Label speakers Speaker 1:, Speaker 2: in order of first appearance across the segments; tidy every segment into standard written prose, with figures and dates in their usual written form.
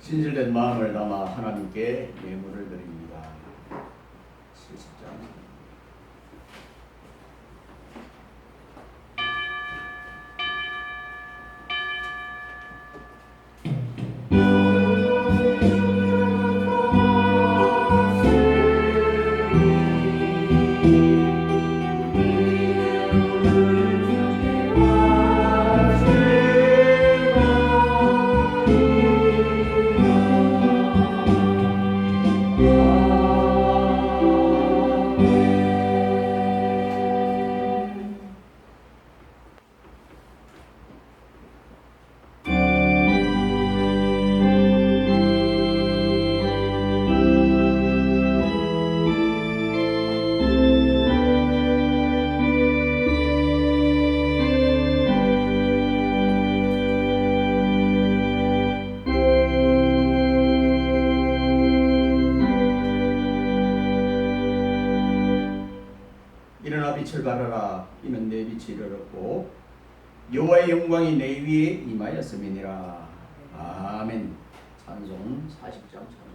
Speaker 1: 진실된 마음을 담아 하나님께 예물을 드립니다. 70장. 일어나 빛을 발하라. 이는 내 빛이 이르렀고 여호와의 영광이 내 위에 임하였음이니라. 아멘. 찬송 40장 찬송.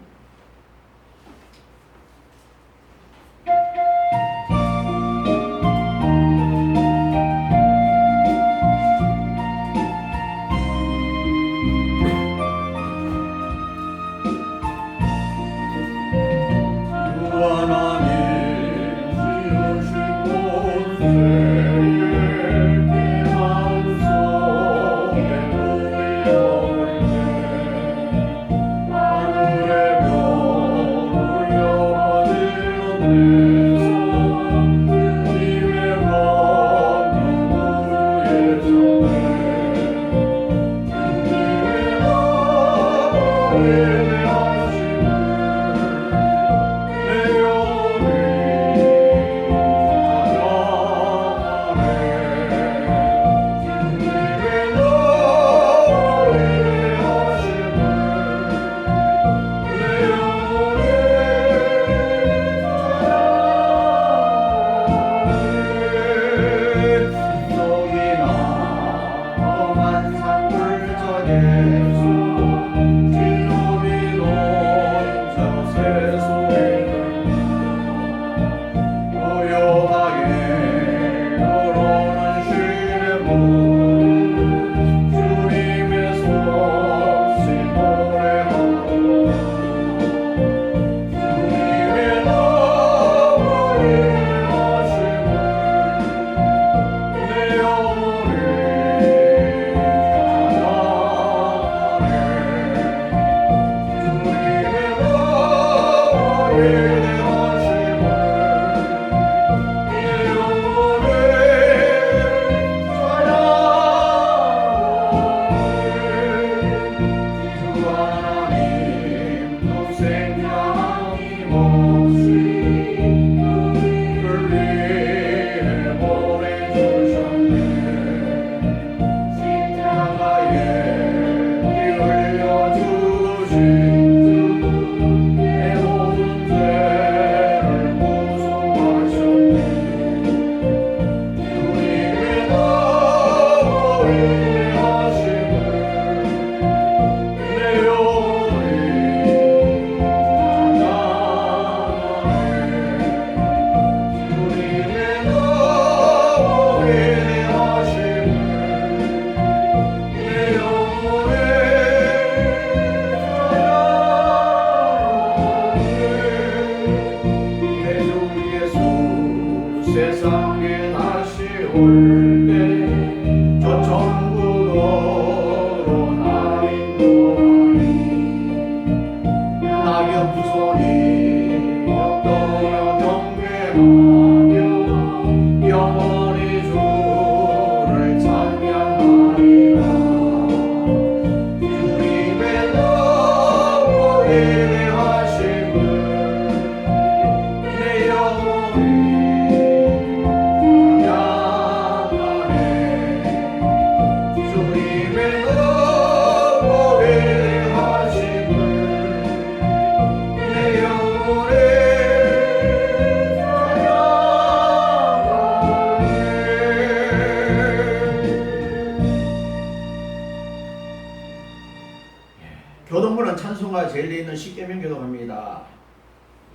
Speaker 1: 교동문은 찬송가 제일 있는 십계명 교독합니다.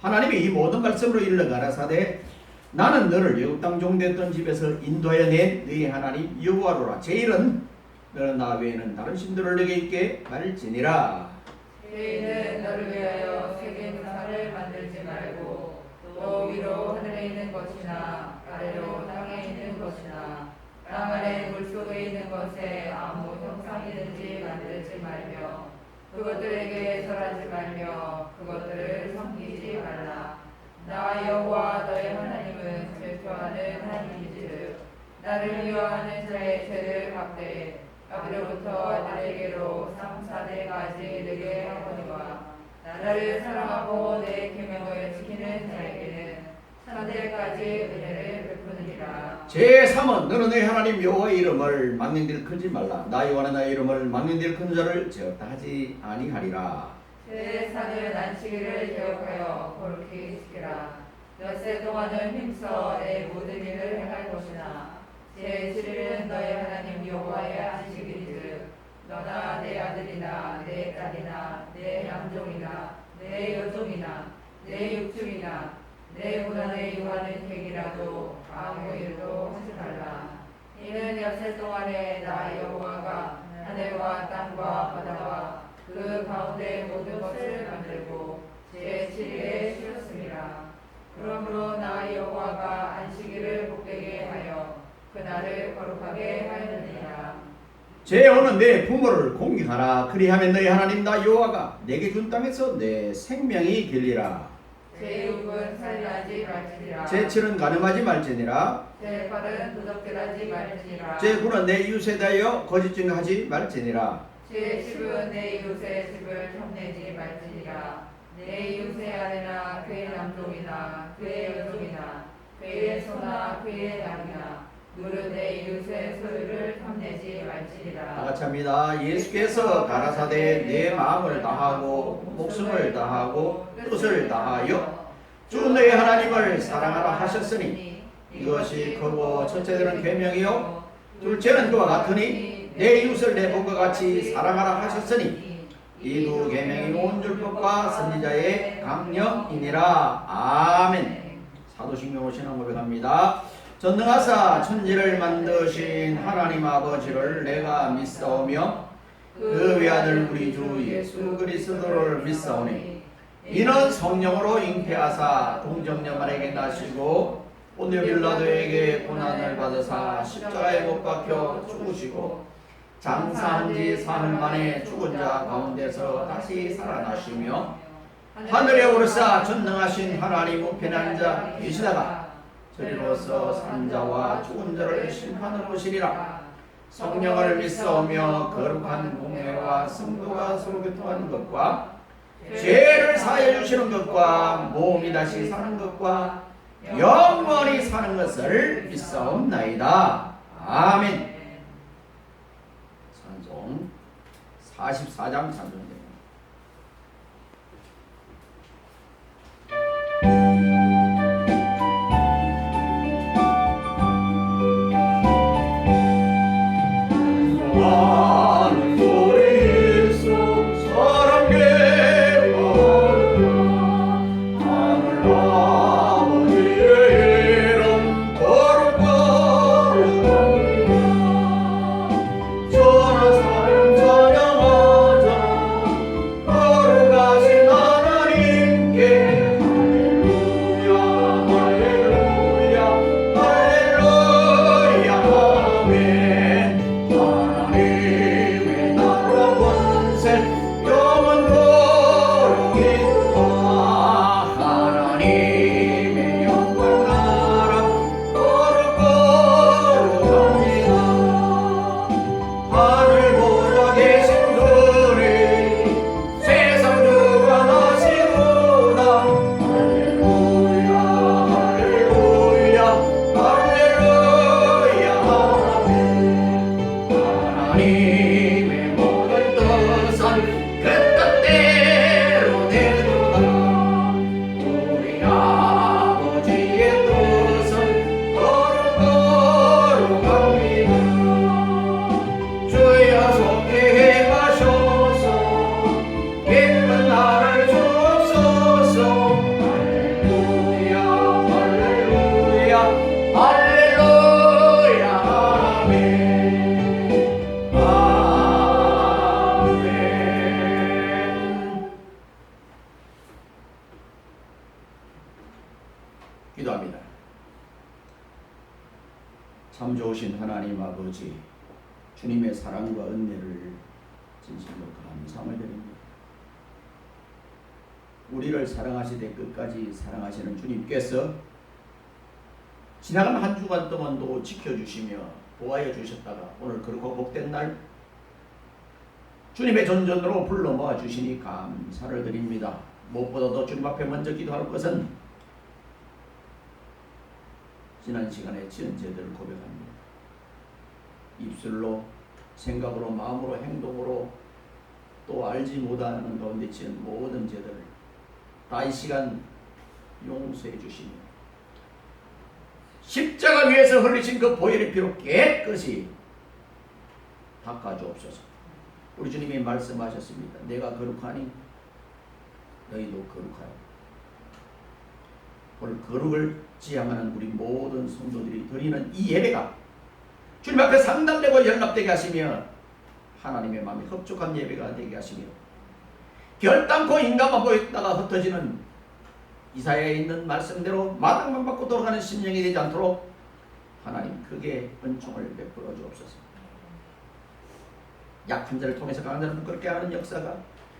Speaker 1: 하나님이 이 모든 말씀으로 일러 가라사대 나는 너를 애굽 땅 종됐던 집에서 인도하여 낸 너희 하나님 여호와로라. 제1은 너는 나 외에는 다른 신들을 너에게 있게 말지니라.
Speaker 2: 제2는 너를 위하여 세계 산을 만들지 말고 또 위로 하늘에 있는 것이나 아래로 땅에 있는 것이나 땅 아래 물속에 있는 것에 아무 형상이든지 만들지 말며 그것들에게 절하지 말며 그것들을 섬기지 말라. 나 여호와 너의 하나님은 질투하는 하나님이시듯 나를 미워하는 자의 죄를 갚되 아비로부터 아들에게로 3,4대까지 되게 하거니와 나를 사랑하고 내 계명을 지키는 자에게는 3대까지 은혜를 베푸느니라.
Speaker 1: 제3은 너는 너희 하나님 여호와의 이름을 망령될 큰지 말라. 나 여호와는 나의 이름을 망령될 큰 자를 제었다 하지 아니하리라.
Speaker 2: 제4는 안식일을 기억하여 거룩히 지키라. 엿새 동안은 힘써 내 모든 일을 행할 것이나 제7일은 너의 하나님 여호와의 안식일이듯 너나 내 아들이나 내 딸이나 내 양종이나 내 여종이나 내 육축이나 내 고난에 유하는 객이라도 아무 일도 하지 말라. 이는 엿새 동안에 나 여호와가 하늘과 땅과 바다와 그 가운데 모든 것을 만들고 제7일에 쉬었습니다. 그러므로 나 여호와가 안식일을 복되게 하여 그날을 거룩하게 하였느니라.
Speaker 1: 제5는 내 부모를 공경하라. 그리하면 너희 하나님 나 여호와가 내게 준 땅에서 내 생명이 길리라.
Speaker 2: 제6은 살인하지 말지니라.
Speaker 1: 제7은 간음하지 말지니라.
Speaker 2: 제8은 도적질하지 말지니라.
Speaker 1: 제9는 내 이웃에 대하여 거짓 증거하지 말지니라.
Speaker 2: 제10은 내 이웃의 집을 탐내지 말지니라. 내 이웃의 아내나 그의 남종이나 그의 여종이나 그의 소나 그의 양이나 무릇 내 이웃의 소유를 탐내지 말지니라.
Speaker 1: 다같이 합니다. 예수께서 가라사대 내 마음을 다하고 목숨을 다하고 뜻을 다하여 주 너희 하나님을 사랑하라 하셨으니 이것이 크고 첫째는 계명이요 둘째는 그와 같으니 내 이웃을 내 몸과 같이 사랑하라 하셨으니 이 두 계명이 온 율법과 선지자의 강령이니라. 아멘. 사도신경 5신앙 고백합니다. 전능하사 천지를 만드신 하나님 아버지를 내가 믿사오며 그 외아들 우리 주 예수 그리스도를 믿사오니 이는 성령으로 잉태하사 동정녀만에게 나시고 본디오 빌라도에게 고난을 받으사 십자가에 못 박혀 죽으시고 장사한 지 사흘 만에 죽은 자 가운데서 다시 살아나시며 하늘에 오르사 전능하신 하나님 우편한 자 계시다가 저리로서 산자와 죽은 자를 심판하러 오시리라. 성령을 믿사오며 거룩한 공회와 성도가 서로 교통하는 것과 죄를 사하여 주시는 것과 몸이 다시 사는 것과 영원히 사는 것을 믿사옵나이다. 아멘. 찬송 44장 찬송입니다. 참 좋으신 하나님 아버지, 주님의 사랑과 은혜를 진심으로 감사함을 드립니다. 우리를 사랑하시되 끝까지 사랑하시는 주님께서 지나간 한 주간 동안도 지켜주시며 보호하여 주셨다가 오늘 그렇고 복된 날 주님의 전전으로 불러 모아 주시니 감사를 드립니다. 무엇보다도 주님 앞에 먼저 기도할 것은 지난 시간에 지은 죄들을 고백합니다. 입술로, 생각으로, 마음으로, 행동으로 또 알지 못하는 가운데 지은 모든 죄들을 다 이 시간 용서해 주시며 십자가 위에서 흘리신 그 보혈의 피로 깨끗이 닦아주옵소서. 우리 주님이 말씀하셨습니다. 내가 거룩하니 너희도 거룩하여. 오늘 거룩을 지향하는 우리 모든 성도들이 드리는 이 예배가 주님 앞에 상담되고 연락되게 하시며 하나님의 마음에 흡족한 예배가 되게 하시며 결단코 인간만 보였다가 흩어지는 이사야에 있는 말씀대로 마당만 받고 돌아가는 심령이 되지 않도록 하나님 크게 은총을 베풀어 주옵소서. 약한 자를 통해서 강한 자를 부끄럽게 하는 역사가,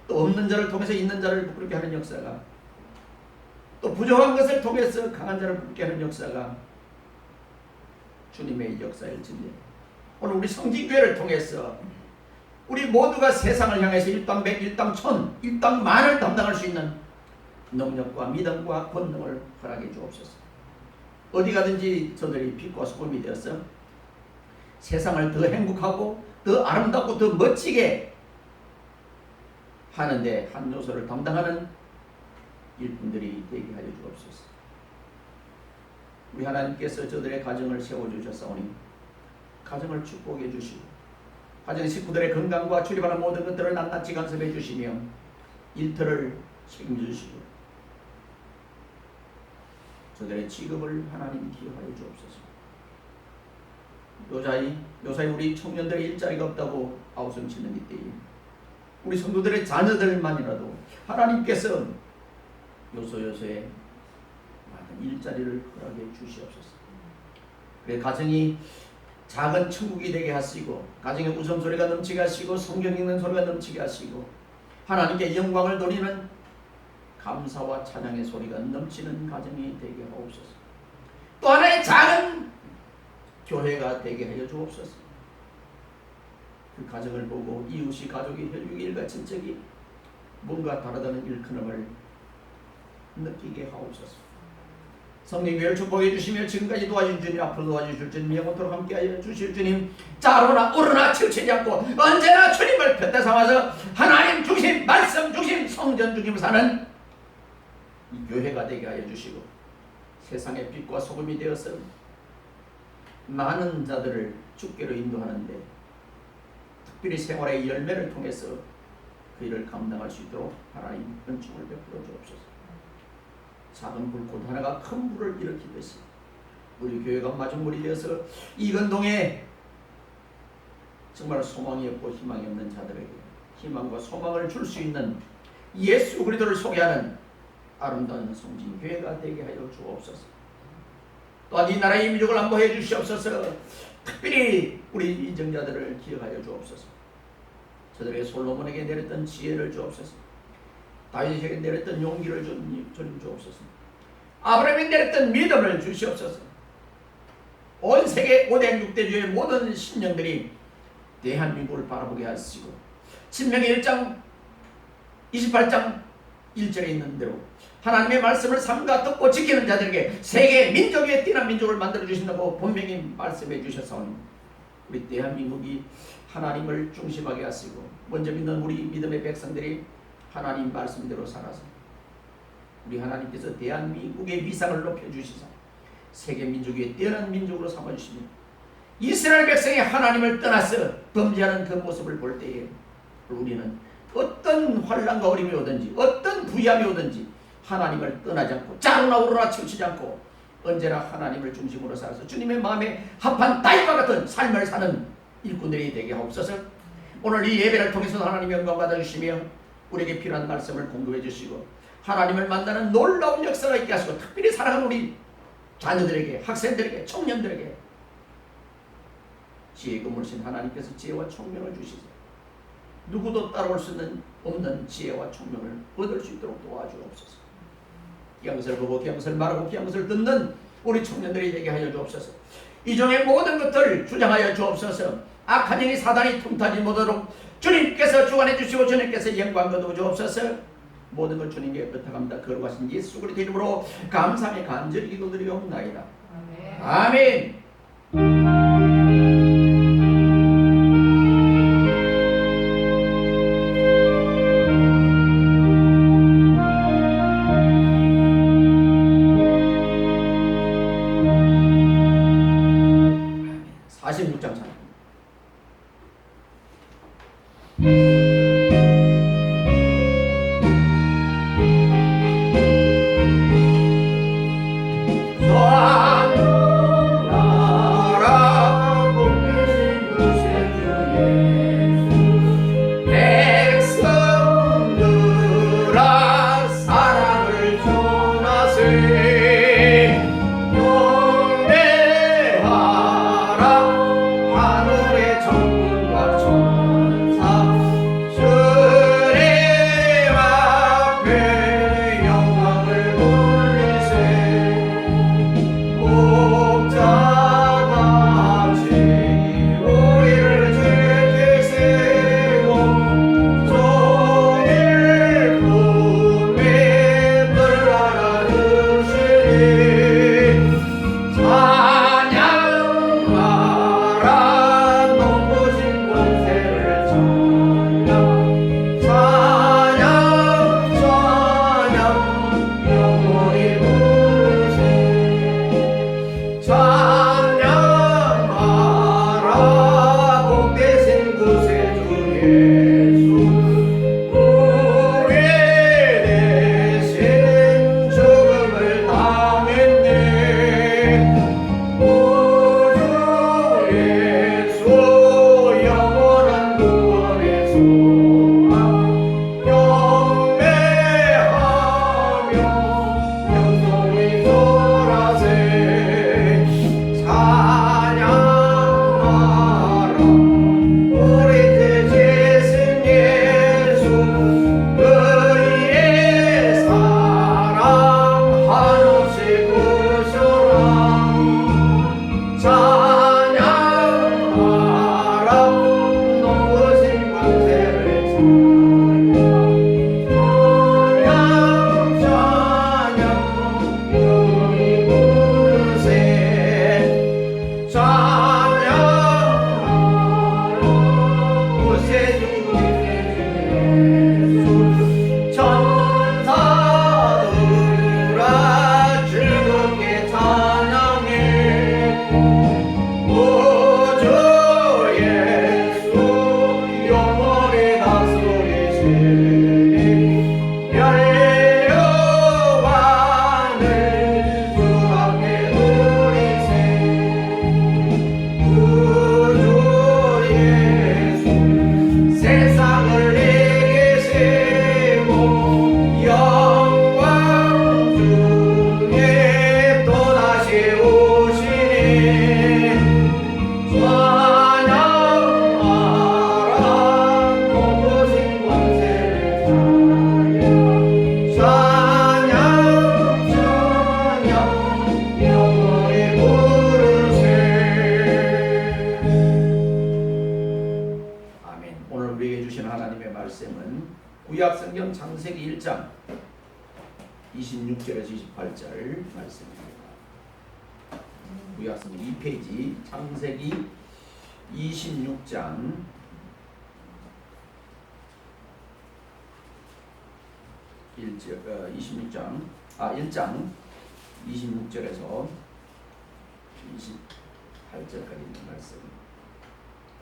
Speaker 1: 또 없는 자를 통해서 있는 자를 부끄럽게 하는 역사가, 또 부족한 것을 통해서 강한 자를 부끄럽게 하는 역사가 주님의 역사일진데 오늘 우리 성지교회를 통해서 우리 모두가 세상을 향해서 일당백, 일당천, 일당만을 담당할 수 있는 능력과 믿음과 권능을 허락해 주옵소서. 어디 가든지 저들이 빛과 소금이 되어서 세상을 더 행복하고 더 아름답고 더 멋지게 하는데 한 요소를 담당하는 일꾼들이 되게 하여 주옵소서. 우리 하나님께서 저들의 가정을 세워주셨사오니 가정을 축복해 주시고 가정 식구들의 건강과 출입하는 모든 것들을 낱낱이 간섭해 주시며 일터를 책임주시고 저들의 직업을 하나님 기여하여 주옵소서. 요사이 우리 청년들의 일자리가 없다고 아우성치는 이때에 우리 성도들의 자녀들만이라도 하나님께서 요소요소에 많은 일자리를 허락해 주시옵소서. 그래 가정이 작은 천국이 되게 하시고 가정에 웃음소리가 넘치게 하시고 성경 읽는 소리가 넘치게 하시고 하나님께 영광을 돌리는 감사와 찬양의 소리가 넘치는 가정이 되게 하옵소서. 또 하나의 작은 교회가 되게 하여 주옵소서. 그 가정을 보고 이웃이 가족이 혈육이 일가 친척이 뭔가 다르다는 일큰음을 느끼게 하옵소서. 성령 교회를 축복해 주시며 지금까지 도와준 주님, 앞으로 도와주실 주님, 영원토록 함께하여 주실 주님, 짜로나 오르나 치우치지 않고 언제나 주님을 편대 삼아서 하나님 중심, 말씀 중심, 성전 중심 사는 이 교회가 되게 하여 주시고 세상의 빛과 소금이 되어서 많은 자들을 주께로 인도하는데 특별히 생활의 열매를 통해서 그 일을 감당할 수 있도록 하나님 은총을 베풀어 주옵소서. 작은 불꽃 하나가 큰 불을 일으키듯이 우리 교회가 마중물이 되어서 이건동에 정말 소망이 없고 희망이 없는 자들에게 희망과 소망을 줄 수 있는 예수 그리스도를 소개하는 아름다운 성진 교회가 되게 하여 주옵소서. 또한 이 나라의 민족을 안보해 주시옵소서. 특별히 우리 인정자들을 기억하여 주옵소서. 저들에게 솔로몬에게 내렸던 지혜를 주옵소서. 다윗에게 내렸던 용기를 주옵소서. 아브라함에게 내렸던 믿음을 주시옵소서. 온 세계 5대 6대주의 모든 신령들이 대한민국을 바라보게 하시고 신명기 1장 28장 1절에 있는 대로 하나님의 말씀을 삼가 듣고 지키는 자들에게 세계 민족 위에 뛰어난 민족을 만들어 주신다고 분명히 말씀해 주셨사오니 우리 대한민국이 하나님을 중심하게 하시고 먼저 믿는 우리 믿음의 백성들이 하나님 말씀대로 살아서 우리 하나님께서 대한민국의 위상을 높여주시사 세계 민족 위에 뛰어난 민족으로 삼아주시며 이스라엘 백성이 하나님을 떠나서 범죄하는 그 모습을 볼 때에 우리는 어떤 환난과 어림이 오든지 어떤 부야함이 오든지 하나님을 떠나지 않고 짜루나 오르나 치우치지 않고 언제나 하나님을 중심으로 살아서 주님의 마음에 합한 다윗과 같은 삶을 사는 일꾼들이 되게 하옵소서. 오늘 이 예배를 통해서 하나님 영광 받아주시며 우리에게 필요한 말씀을 공급해 주시고 하나님을 만나는 놀라운 역사가 있게 하시고 특별히 사랑하는 우리 자녀들에게 학생들에게 청년들에게 지혜 그물신 하나님께서 지혜와 총명을 주시세 누구도 따라올 수 없는 지혜와 총명을 얻을 수 있도록 도와주옵소서. 귀한 것을 보고 귀한 것을 말하고 귀한 것을 듣는 우리 청년들이 되게 하여 주옵소서. 이종의 모든 것들을 주장하여 주옵소서. 악한 영이 사단이 틈타지 못하도록 주님께서 주관해 주시고 주님께서 영광 거두어 주옵소서. 모든 걸 주님께 부탁합니다. 거룩하신 예수 그리스도 이름으로 감사하며 간절히 기도드리옵나이다. 아멘. 아멘. 46장 찬양. 구약성경 창세기 1장 26절에서 28절 말씀입니다. 구약성경 2페이지 창세기 26장 1장 26절에서 28절까지 있는 말씀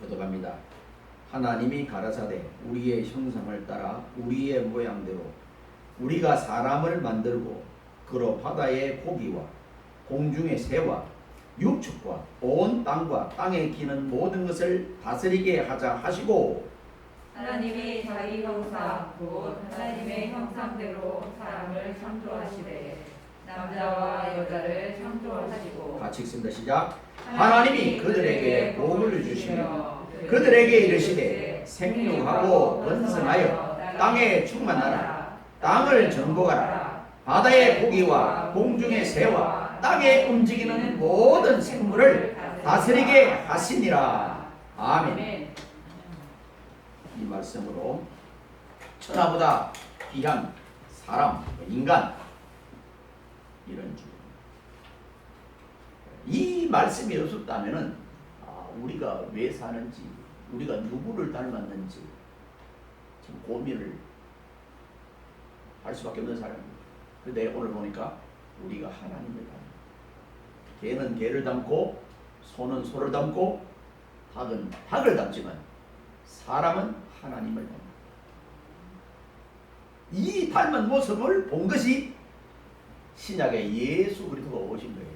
Speaker 1: 거듭합니다. 하나님이 가라사대 우리의 형상을 따라 우리의 모양대로 우리가 사람을 만들고 그로 바다의 고기와 공중의 새와 육축과 온 땅과 땅에 기는 모든 것을 다스리게 하자 하시고
Speaker 2: 하나님이 자기 형상 곧 하나님의 형상대로 사람을 창조하시되 남자와 여자를 창조하시고
Speaker 1: 같이 읽습니다. 시작. 하나님이 그들에게 복을 주시며 그들에게 이르시되 생육하고 번성하여 땅에 충만하라. 땅을 정복하라. 바다의 고기와 공중의 새와 땅에 움직이는 모든 생물을 다스리게 하시니라. 아멘. 이 말씀으로 천하보다 귀한 사람, 인간, 이런 주. 이 말씀이 없었다면은 우리가 왜 사는지, 우리가 누구를 닮았는지 좀 고민을 할 수밖에 없는 사람입니다. 그런데 오늘 보니까 우리가 하나님을 닮아. 개는 개를 닮고 소는 소를 닮고 닭은 닭을 닮지만 사람은 하나님을 닮아. 이 닮은 모습을 본 것이 신약의 예수 그리스도가 오신 거예요.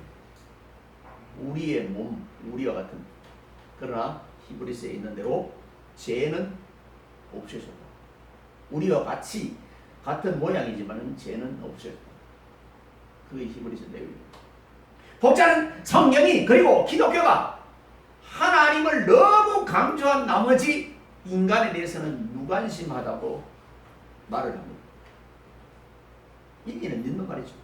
Speaker 1: 우리의 몸, 우리와 같은. 그러나 히브리서에 있는 대로 죄는 없으셨다. 우리와 같이 같은 모양이지만 죄는 없으셨다. 그게 히브리서 내용입니다. 복자는 성경이 그리고 기독교가 하나님을 너무 강조한 나머지 인간에 대해서는 무관심하다고 말을 합니다. 이는 믿는 말이죠.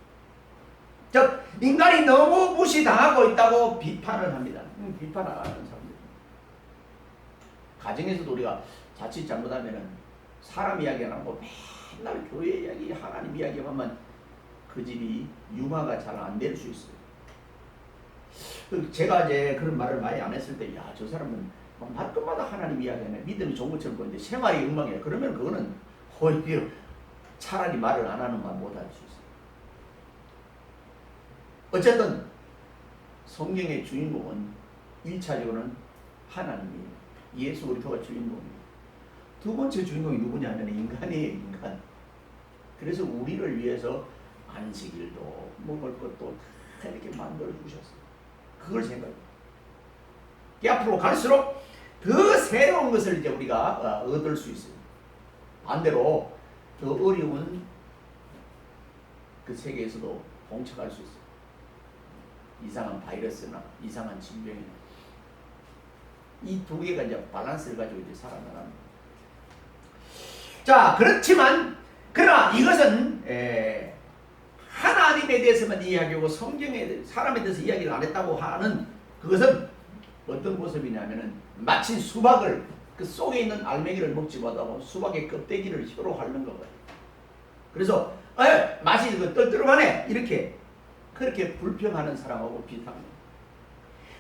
Speaker 1: 즉 인간이 너무 무시당하고 있다고 비판을 합니다. 비판을 하는 사람들. 가정에서도 우리가 자칫 잘못하면은 사람 이야기 안 하고 맨날 교회 이야기, 하나님 이야기만 그 집이 융화가 잘 안 될 수 있어요. 제가 이제 그런 말을 많이 안 했을 때, 야, 저 사람은 말끝마다 하나님 이야기하네. 믿음이 좋은 것처럼 보이는데 생활이 엉망이야. 그러면 그거는 오히려 차라리 말을 안 하는 말 못할 수 있어요. 어쨌든 성경의 주인공은 1차적으로는 하나님이에요. 예수 그리스도가 주인공이에요. 두 번째 주인공이 누구냐면 인간이에요. 인간. 그래서 우리를 위해서 안식일도 먹을 것도 다 이렇게 만들어 주셨어요. 그걸 생각해요. 앞으로 갈수록 더 새로운 것을 이제 우리가 얻을 수 있어요. 반대로 더 어려운 그 세계에서도 봉착할 수 있어요. 이상한 바이러스나 이상한 질병이나 이 두 개가 이제 밸런스를 가지고 이제 살아나는. 자, 그렇지만 그러나 이것은 하나님에 대해서만 이야기하고 성경에 사람에 대해서 이야기를 안 했다고 하는 그것은 어떤 모습이냐면은 마치 수박을 그 속에 있는 알맹이를 먹지 못하고 수박의 껍데기를 혀로 핥는 거거든요. 그래서 맛이 그 떨떠름하네 이렇게 그렇게 불평하는 사람하고 비슷합니다.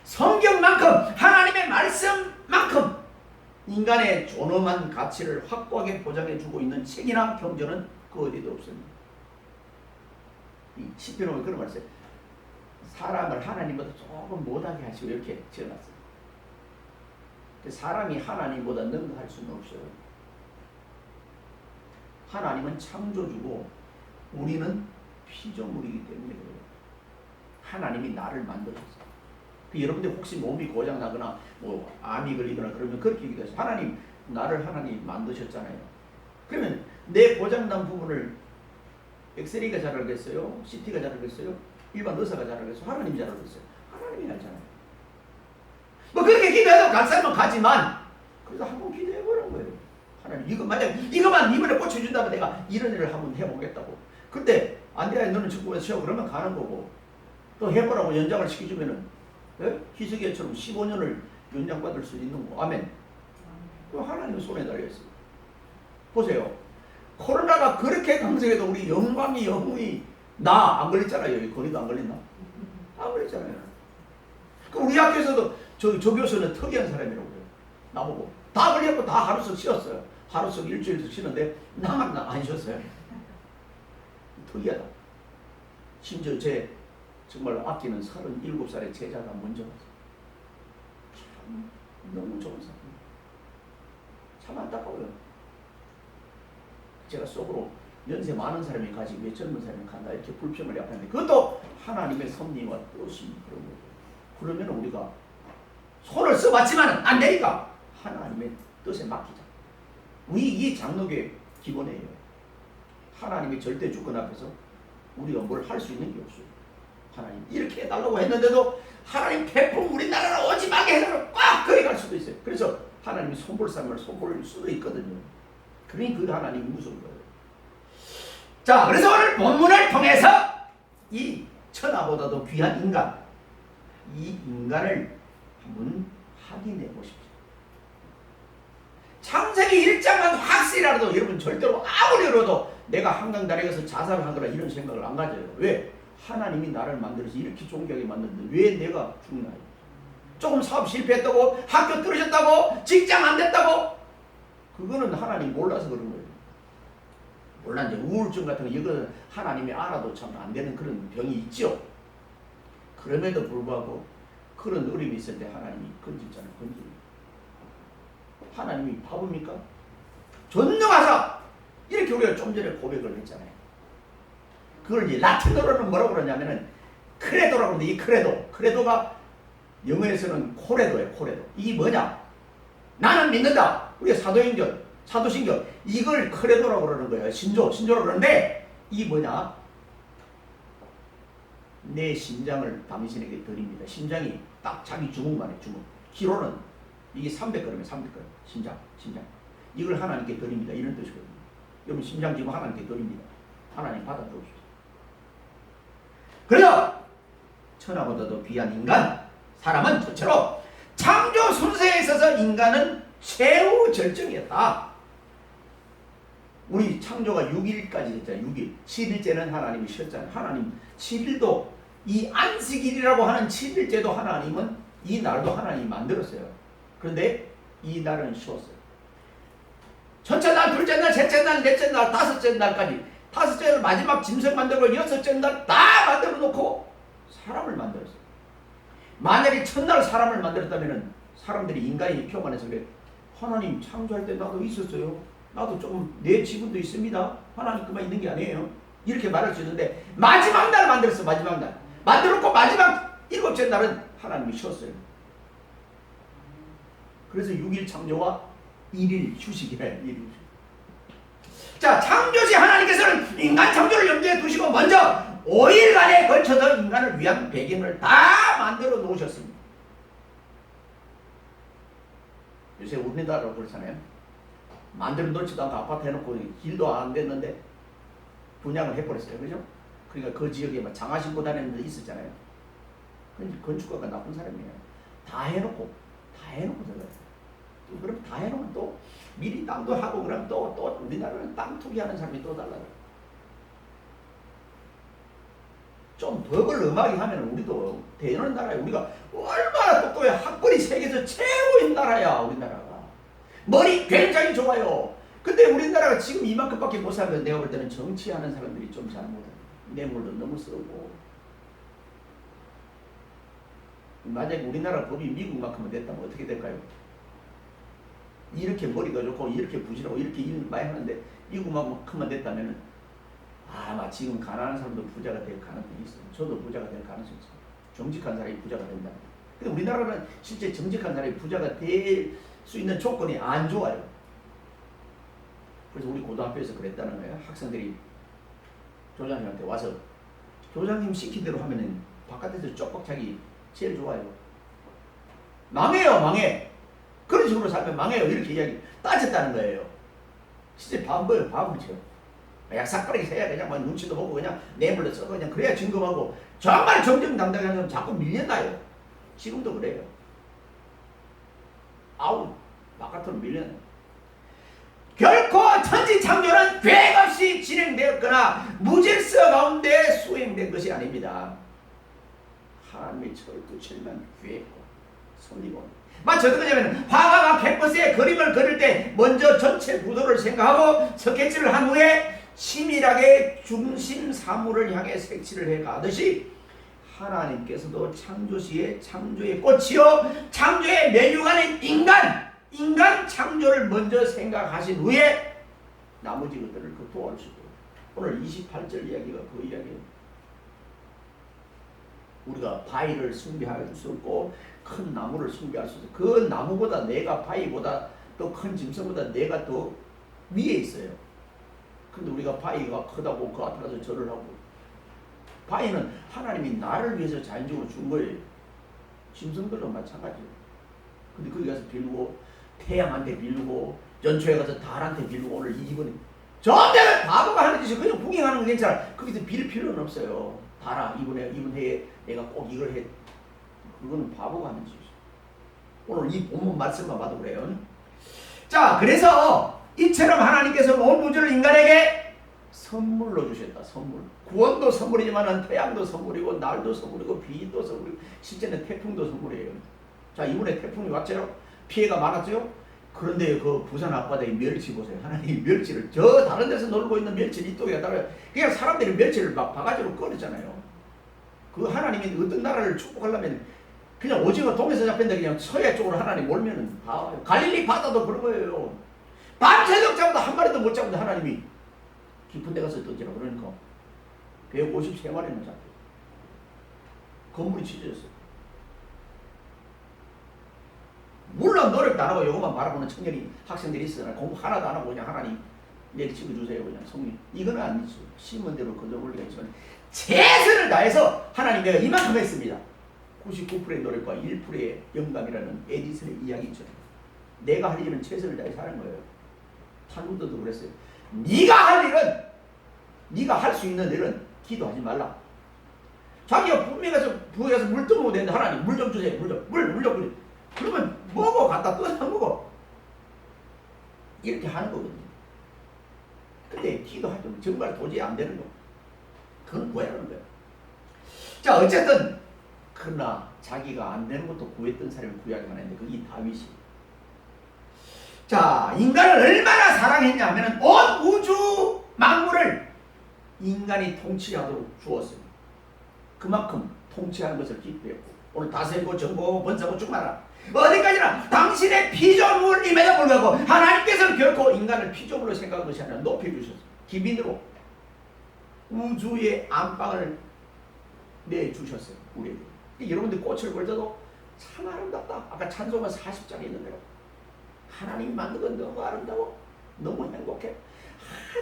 Speaker 1: 성경만큼 하나님의 말씀만큼 인간의 존엄한 가치를 확고하게 보장해주고 있는 책이나 경전은 그 어디도 없습니다. 이 시편에 보면 그런 말 있어요. 사람을 하나님보다 조금 못하게 하시고 이렇게 지어놨어요. 사람이 하나님보다 능가할 수는 없어요. 하나님은 창조주고 우리는 피조물이기 때문에 그래요. 하나님이 나를 만드셨어요. 여러분들 혹시 몸이 고장나거나 뭐 암이 걸리거나 그러면 그렇게 얘기해서 하나님, 나를 하나님 만드셨잖아요. 그러면 내 고장난 부분을 엑스레이가 잘 알겠어요? CT가 잘 알겠어요? 일반 의사가 잘 알겠어요? 하나님이 잘 알겠어요? 하나님이 알잖아요. 뭐 그렇게 기도해도 갈 사람은 가지만 그래도 한번 기도해보는 거예요. 하나님 이거 만약 이거만 이번에 고쳐준다면 내가 이런 일을 한번 해보겠다고. 근데 안 돼, 너는 직구에서 쉬어 그러면 가는 거고 또 해보라고 연장을 시켜주면은 희석이처럼 15년을 연장받을 수 있는 거. 아멘. 그 하나님 손에 달려있어요. 보세요. 코로나가 그렇게 강성해도 우리 영광이 영웅이 나 안 걸렸잖아요. 여기 거리도 안 걸렸나? 안 걸렸잖아요. 그 우리 학교에서도 저 교수는 특이한 사람이라고 해요. 나보고 다 걸렸고 다 하루씩 쉬었어요. 하루씩 일주일씩 쉬는데 나만 안 쉬었어요. 특이하다. 심지어 제 정말 아끼는 37살의 제자가 먼저 왔어요. 참 너무 좋은 사람. 참 안타까워요. 제가 속으로 연세 많은 사람이 가지 왜 젊은 사람이 간다 이렇게 불평을 약하는데 그것도 하나님의 섭리와 뜻이 그런 거예요. 그러면 우리가 손을 써봤지만 안 되니까 하나님의 뜻에 맡기자. 이 장로교의 기본이에요. 하나님의 절대 주권 앞에서 우리가 뭘 할 수 있는 게 없어요. 하나님 이렇게 해달라고 했는데도 하나님 태풍 우리나라로 오지 말게 해달라고 꽉 거기 갈 수도 있어요. 그래서 하나님이 손볼삼을 손볼 수도 있거든요. 그러니 그 하나님이 무서운 거예요. 자, 그래서 오늘 본문을 통해서 이 천하보다도 귀한 인간, 이 인간을 한번 확인해 보십시오. 창세기 1장만 확실하라도 여러분 절대로 아무리 어려도 내가 한강다리에 가서 자살을 하거나 이런 생각을 안 가져요. 왜? 하나님이 나를 만들어서 이렇게 존귀하게 만들었는데 왜 내가 죽나요? 조금 사업 실패했다고, 학교 떨어졌다고, 직장 안 됐다고, 그거는 하나님 몰라서 그런 거예요. 물론 이제 우울증 같은 거 이거 하나님이 알아도 참 안 되는 그런 병이 있죠. 그럼에도 불구하고 그런 어려움이 있을 때 하나님이 건지잖아요. 건지. 하나님이 바보입니까? 전능하사 이렇게 우리가 좀 전에 고백을 했잖아요. 그걸 이제 라틴어로는 뭐라고 그러냐면은 크레도라고 하는데 이 크레도가 영어에서는 코레도예요. 코레도. 이게 뭐냐? 나는 믿는다. 우리가 사도신경 이걸 크레도라고 그러는 거예요. 신조라고 그러는데 이게 뭐냐? 내 심장을 당신에게 드립니다. 심장이 딱 자기 주먹만 해. 주먹. 키로는 이게 300g이에요. 300g. 심장. 이걸 하나님께 드립니다. 이런 뜻이거든요. 여러분 심장 지금 하나님께 드립니다. 하나님 받아주십시오. 그래서 천하보다도 귀한 인간, 사람은 첫째로 창조 순서에 있어서 인간은 최후 절정이었다. 우리 창조가 6일까지 됐잖아요. 6일. 7일째는 하나님이 쉬었잖아요. 하나님 7일도 이 안식일이라고 하는 7일째도 하나님은 이 날도 하나님이 만들었어요. 그런데 이 날은 쉬었어요. 첫째 날, 둘째 날, 셋째 날, 넷째 날, 다섯째 날까지 다섯째 날 마지막 짐승 만들고 여섯째 날 다 만들어 놓고 사람을 만들었어요. 만약에 첫날 사람을 만들었다면 사람들이 인간이 표만해서 그래. 하나님 창조할 때 나도 있었어요. 나도 조금 내 지분도 있습니다. 하나님 그만 있는 게 아니에요. 이렇게 말할 수 있는데 마지막 날 만들었어. 마지막 날. 만들었고 마지막 일곱째 날은 하나님이 쉬었어요. 그래서 6일 창조와 1일 휴식이래요. 1일 휴식. 자, 창조시 하나님께서는 인간 창조를 염두에 두시고 먼저 5일간에 걸쳐서 인간을 위한 배경을 다 만들어 놓으셨습니다. 요새 우리나라로 그렇잖아요. 만들어 놓지도 않고 아파트 해놓고 길도 안 됐는데 분양을 해버렸어요. 그죠? 그러니까 그 지역에 막 장화신고 다니는 데 있었잖아요. 건축가가 나쁜 사람이에요. 다 해놓고 들어가요. 그럼 다 해놓으면 또 미리 땅도 하고 그러면 또 우리나라는 땅 투기하는 사람이 또 달라요. 좀 법을 엄하게 하면 우리도 대단한 나라야. 우리가 얼마나 똑똑해. 학벌이 세계에서 최고인 나라야. 우리나라가. 머리 굉장히 좋아요. 근데 우리나라가 지금 이만큼밖에 못 살면 내가 볼 때는 정치하는 사람들이 좀 잘못해요. 뇌물도 너무 쓰고. 만약에 우리나라 법이 미국만큼은 됐다면 어떻게 될까요? 이렇게 머리가 좋고 이렇게 부실하고 이렇게 일 많이 하는데 미국만큼만 됐다면 아마 지금 가난한 사람도 부자가 될 가능성이 있어요. 저도 부자가 될 가능성이 있어요. 정직한 사람이 부자가 된다. 근데 우리나라는 실제 정직한 사람이 부자가 될 수 있는 조건이 안 좋아요. 그래서 우리 고등학교에서 그랬다는 거예요. 학생들이 교장님한테 와서 교장님 시킨 대로 하면은 바깥에서 쪽박 차기 제일 좋아요. 망해. 그런 식으로 살면 망해요. 이렇게 이야기 따졌다는 거예요. 진짜 바보예요. 바보죠. 약삭거리게 해야 그냥 막 눈치도 보고 그냥 뇌물로 써서 그냥 그래야 증거하고 정말 정정당당한 사람 자꾸 밀려나요. 지금도 그래요. 아우 바깥으로 밀려나요. 결코 천지창조는 계획 없이 진행되었거나 무질서 가운데 수행된 것이 아닙니다. 하나님의 철두철미한 계획과 섭리가 마치 어떤 거냐면 화가가 캔버스에 그림을 그릴 때 먼저 전체 구도를 생각하고 스케치를 한 후에 치밀하게 중심 사물을 향해 색칠을 해가듯이 하나님께서도 창조시에 창조의 꽃이요 창조의 메뉴가는 인간 창조를 먼저 생각하신 후에 나머지 것들을 그 도와주시고 오늘 28절 이야기가 그 이야기예요. 우리가 바위를 숭배할 수 없고 큰 나무를 숭배할 수 없어요. 그 나무보다 내가 바위보다 더 큰 짐승보다 내가 더 위에 있어요. 근데 우리가 바위가 크다고 그 앞에 가서 절을 하고 바위는 하나님이 나를 위해서 자연적으로 준 거예요. 짐승들도 마찬가지예요. 근데 거기 가서 빌고 태양한테 빌고 연초에 가서 달한테 빌고 오늘 이번에 저한테는 바보가 하는 짓이 그냥 구경하는 건 괜찮아. 거기서 빌 필요는 없어요. 달아 이번 해에 내가 꼭 이걸 해. 그거는 바보가 하는 짓이죠. 오늘 이 본문 말씀만 봐도 그래요. 자, 그래서 이처럼 하나님께서 온 우주를 인간에게 선물로 주셨다. 선물. 구원도 선물이지만 태양도 선물이고 날도 선물이고 비도 선물이고 실제는 태풍도 선물이에요. 자, 이번에 태풍이 왔죠. 피해가 많았죠. 그런데 그 부산 앞바다에 멸치 보세요. 하나님이 멸치를 저 다른 데서 놀고 있는 멸치를 이쪽에 따라 그냥 사람들이 멸치를 막 바가지로 꺼냈잖아요. 그 하나님이 어떤 나라를 축복하려면 그냥 오징어 동에서 잡혔는데 그냥 서해 쪽으로 하나님 몰면은 봐요. 갈릴리 바다도 그런 거예요. 밤새도록 잡아도 한 마리도 못 잡는데 하나님이 깊은 데 가서 던지라 그러니까 153마리는 잡혀요. 건물이 치져졌어요. 물론 노력도 안 하고 이것만 바라보는 청년이 학생들이 있으나 공부 하나도 안 하고 그냥 하나님 내리 찍어주세요 그냥 성령 이건 아니죠. 심은 대로 거둬 올리가 있지만 최선을 다해서 하나님 내가 이만큼 했습니다. 99%의 노력과 1%의 영감이라는 에디슨의 이야기처럼 내가 할 일은 최선을 다해서 하는 거예요. 탈무드도 그랬어요. 네가 할 일은 네가 할 수 있는 일은 기도하지 말라. 자기가 분명히 가서 부에 가서 물 떠먹어도 되는데 하나님 물 좀 주세요. 물 좀. 그러면 먹어 갖다 떠서 먹어. 이렇게 하는 거거든요. 근데 기도할 때는 정말 도저히 안 되는 거. 그건 구하라는 거예요. 자, 어쨌든 그러나 자기가 안 되는 것도 구했던 사람이 구하기만 했는데 그게 다윗이. 자, 인간을 얼마나 사랑했냐 하면 온 우주 만물을 인간이 통치하도록 주었어요. 그만큼 통치하는 것을 기뻐했고 오늘 다스리고 정복하고 번성하고 충만하라. 어디까지나 당신의 피조물임에도 불구하고 하나님께서는 결코 인간을 피조물로 생각한 것이 아니라 높여주셨어요. 기빈으로 우주의 안방을 내주셨어요. 우리에게. 여러분들 꽃을 볼 때도 참 아름답다. 아까 찬송가 40장에 있는데요. 하나님이 만든 건 너무 아름다워. 너무 행복해.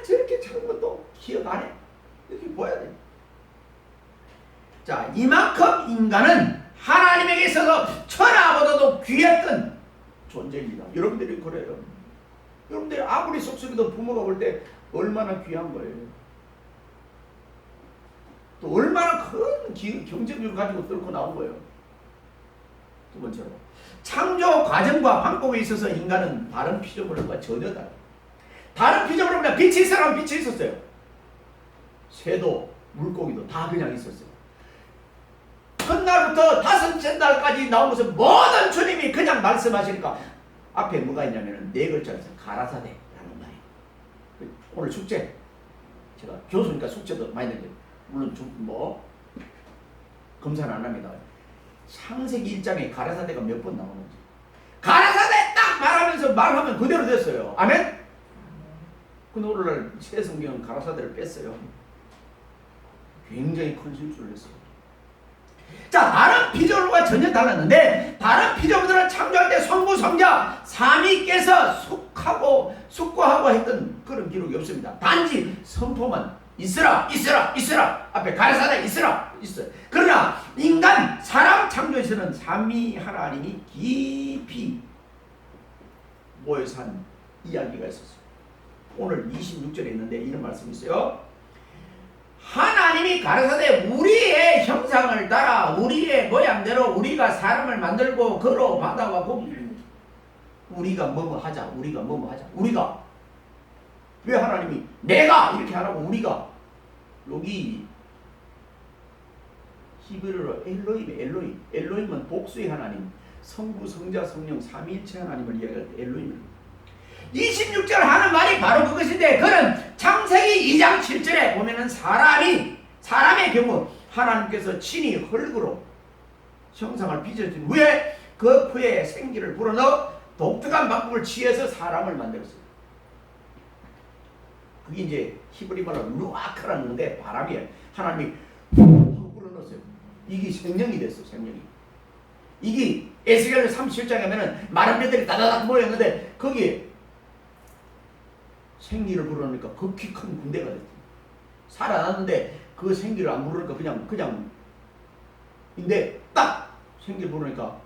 Speaker 1: 저렇게 작은 것도 기억 안 해. 이렇게 보여야 돼. 자, 이만큼 인간은 하나님에게 있어서 천하보다도 귀했던 존재입니다. 여러분들이 그래요. 여러분들이 아무리 속쓰리도 부모가 볼 때 얼마나 귀한 거예요. 또 얼마나 큰 경쟁력을 가지고 뚫고 나온 거예요. 두 번째로 창조 과정과 방법에 있어서 인간은 다른 피조물과 전혀 달라요. 다른 피조물은 빛이 있으라면 빛이 있었어요. 새도 물고기도 다 그냥 있었어요. 첫날부터 다섯째 날까지 나온 것은 모든 주님이 그냥 말씀하시니까 앞에 뭐가 있냐면 네 글자에서 가라사대라는 말이에요. 오늘 숙제 제가 교수니까 숙제도 많이 냈어요. 물론 뭐 검사는 안 합니다. 창세기 1장에 가라사대가 몇 번 나오는지 가라사대 딱 말하면 그대로 됐어요. 아멘? 근데 오늘날 새 성경은 가라사대를 뺐어요. 굉장히 큰 실수를 했어요. 자, 다른 피조물과 전혀 달랐는데 다른 피조물들은 창조할 때 성부 성자 삼위께서 숙고하고 했던 그런 기록이 없습니다. 단지 선포만 있으라 앞에 가라사대 있어요. 그러나 인간 사람 창조에서는 삼위 하나님이 깊이 모여서 한 이야기가 있었어요. 오늘 26절에 있는데 이런 말씀이 있어요. 하나님이 가라사대 우리의 형상을 따라 우리의 모양대로 우리가 사람을 만들고 걸어 바다와 고기 우리가 뭐뭐 하자. 우리가 왜 하나님이 내가 이렇게 하라고 우리가 여기 히브리어로 엘로힘은 복수의 하나님 성부 성자 성령 삼위일체 하나님을 이야기할 때 엘로힘입니다. 26절 하는 말이 바로 그것인데 그는 창세기 2장 7절에 보면은 사람의 경우 하나님께서 친히 흙으로 형상을 빚어준 후에 그 푸에 생기를 불어넣어 독특한 방법을 취해서 사람을 만들었어요. 그게 이제 히브리 말로 루아크라는 건데 바람이에요. 하나님이 훅 불어넣었어요. 이게 생명이 됐어. 생명이. 이게 에스겔 37장에 하면은 마른 뼈들이 다다닥 모였는데 거기에 생기를 불어넣으니까 극히 큰 군대가 됐어요. 살아났는데 그 생기를 안 부르니까 그냥 인데 딱 생기를 부르니까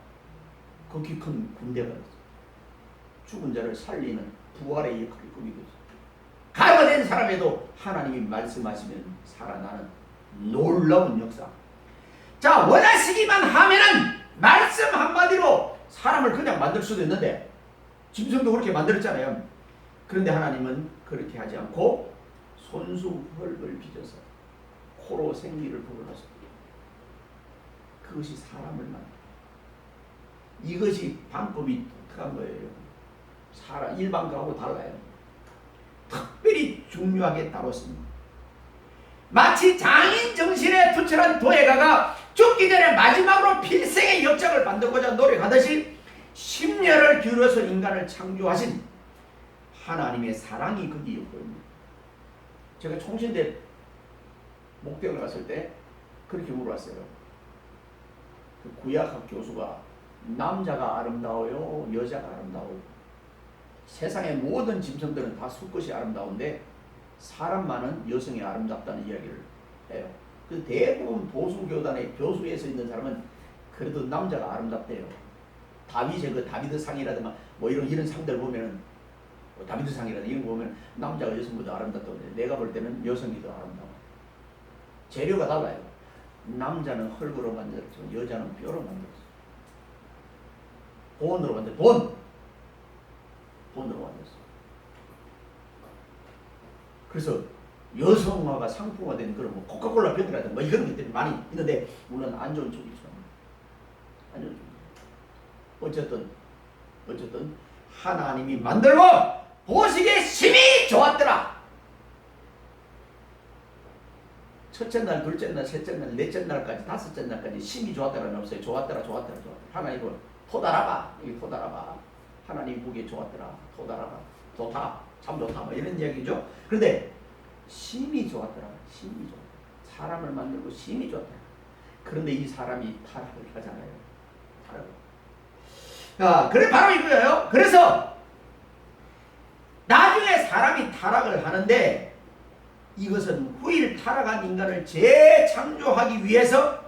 Speaker 1: 극히 큰 군대가 됐어. 죽은 자를 살리는 부활의 역할을 꾸미고 있어. 가가 된 사람에도 하나님이 말씀하시면 살아나는 놀라운 역사. 자, 원하시기만 하면은 말씀 한마디로 사람을 그냥 만들 수도 있는데 짐승도 그렇게 만들었잖아요. 그런데 하나님은 그렇게 하지 않고 손수 흙을 빚어서 코로 생기를 불어넣었습니다. 그것이 사람을 만든다. 이것이 방법이 독특한 거예요. 사람 일반과하고 달라요. 특별히 중요하게 다뤘습니다. 마치 장인 정신에 투철한 도예가가 죽기 전에 마지막으로 필생의 역작을 만들고자 노력하듯이 심려를 기울여서 인간을 창조하신 하나님의 사랑이 거기 있거든요. 제가 총신대 목병을 갔을 때 그렇게 물어봤어요. 그 구약학 교수가 남자가 아름다워요, 여자가 아름다워요? 세상의 모든 짐승들은 다 수컷이 아름다운데 사람만은 여성이 아름답다는 이야기를 해요. 그 대부분 보수교단의 교수에 서 있는 사람은 그래도 남자가 아름답대요. 다윗의 그 다비드상이라든가 뭐 이런 상들 보면은 다비드상이라든가 이런 거 보면 남자가 여성보다 아름답다고 해요. 내가 볼 때는 여성이 더 아름다워. 재료가 달라요. 남자는 흙으로 만들었죠. 여자는 뼈로 만들었어. 돈으로 만들었어. 돈으로 만들었어. 그래서 여성화가 상품화된 그런 뭐 코카콜라 병이라든가 뭐 이런 것들이 많이 있는데 물론 안 좋은 쪽이 있어. 안 좋은 쪽. 어쨌든 하나님이 만들고 보시기에 심히 좋았더라. 첫째 날, 둘째 날, 셋째 날, 넷째 날까지, 다섯째 날까지 심히 좋았더라는 없어요. 좋았더라. 하나님은 토달아봐. 이게 토달아봐. 하나님 보기에 좋았더라. 토달아봐. 좋다. 참 좋다. 뭐 이런 이야기죠. 그런데 심히 좋았더라. 심히 좋았다. 사람을 만들고 심히 좋았다. 그런데 이 사람이 타락을 하잖아요. 타락을. 자, 그래 바로 이거예요. 그래서 나중에 사람이 타락을 하는데 이것은 후일 타락한 인간을 재창조하기 위해서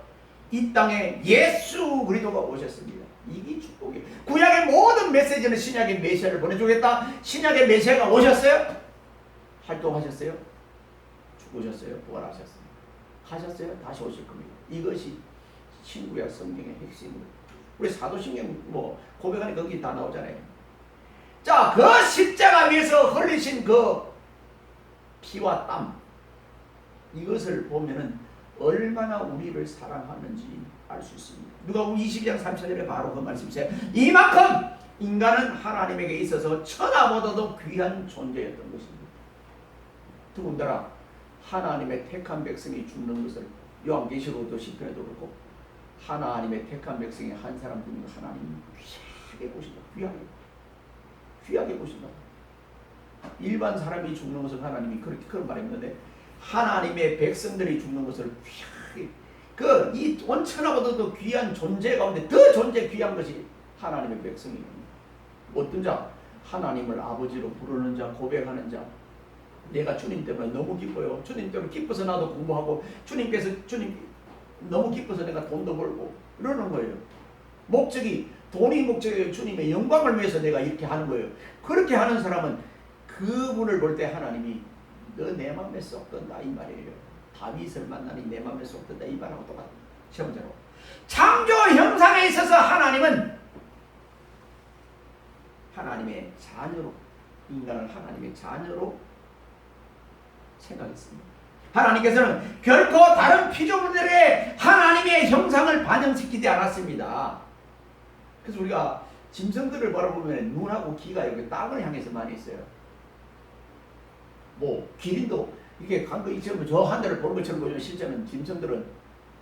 Speaker 1: 이 땅에 예수 그리스도가 오셨습니다. 이게 축복이에요. 구약의 모든 메시지는 신약의 메시아를 보내주겠다. 신약의 메시아가 오셨어요? 활동하셨어요? 죽으셨어요? 부활하셨어요? 가셨어요? 다시 오실 겁니다. 이것이 신구약 성경의 핵심입니다. 우리 사도신경 뭐 고백하니까 거기 다 나오잖아요. 자, 그 십자가 위에서 흘리신 그 피와 땀, 이것을 보면은 얼마나 우리를 사랑하는지 알 수 있습니다. 누가복음 22장 34절에 바로 그 말씀이세요. 이만큼 인간은 하나님에게 있어서 천하보다도 귀한 존재였던 것입니다. 더군다나 하나님의 택한 백성이 죽는 것을 요한계시록도 시편에도 그렇고 하나님의 택한 백성의 한 사람 죽는 걸 하나님이 귀하게 보신다. 귀하게 보신다. 일반 사람이 죽는 것을 하나님이 그렇게 그런 말했는데 하나님의 백성들이 죽는 것을 귀하게 이 원천하고도 귀한 존재 가운데 더 존재 귀한 것이 하나님의 백성입니다. 어떤 자? 하나님을 아버지로 부르는 자, 고백하는 자. 내가 주님 때문에 너무 기뻐요. 주님 때문에 기뻐서 나도 공부하고 주님 너무 기뻐서 내가 돈도 벌고 이러는 거예요. 돈이 목적이에요. 주님의 영광을 위해서 내가 이렇게 하는 거예요. 그렇게 하는 사람은 그분을 볼 때 하나님이 너 내 맘에 쏙 든다 이 말이에요. 다윗을 만나니 내 맘에 쏙 든다 이 말하고 똑같은 시험자로. 창조 형상에 있어서 하나님은 하나님의 자녀로, 인간을 하나님의 자녀로 생각했습니다. 하나님께서는 결코 다른 피조물들의 하나님의 형상을 반영시키지 않았습니다. 그래서 우리가 짐승들을 바라보면 눈하고 귀가 이렇게 땅을 향해서 많이 있어요. 뭐 기린도 이게 간거 이처럼 저 하늘을 보는 것처럼 보이면 실제는 짐승들은